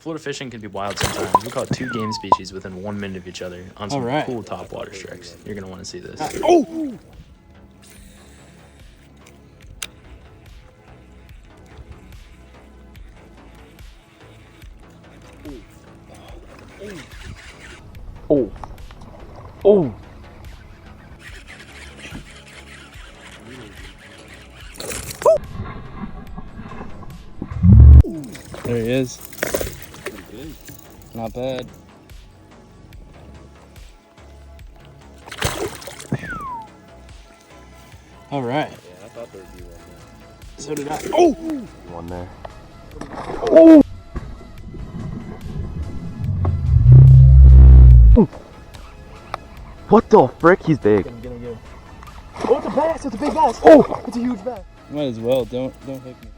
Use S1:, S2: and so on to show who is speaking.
S1: Florida fishing can be wild sometimes. We caught 2 game species within 1 minute of each other on some cool topwater strikes. You're going to want to see this.
S2: Oh! Oh! Oh! There he is. Not bad. All right.
S3: Yeah, I thought there would be one there.
S2: So did I. Oh!
S3: One there.
S2: Oh!
S3: What the frick? He's big.
S2: Get him. Oh, it's a bass! It's a big bass! Oh! It's a huge bass! Might as well. Don't hook me.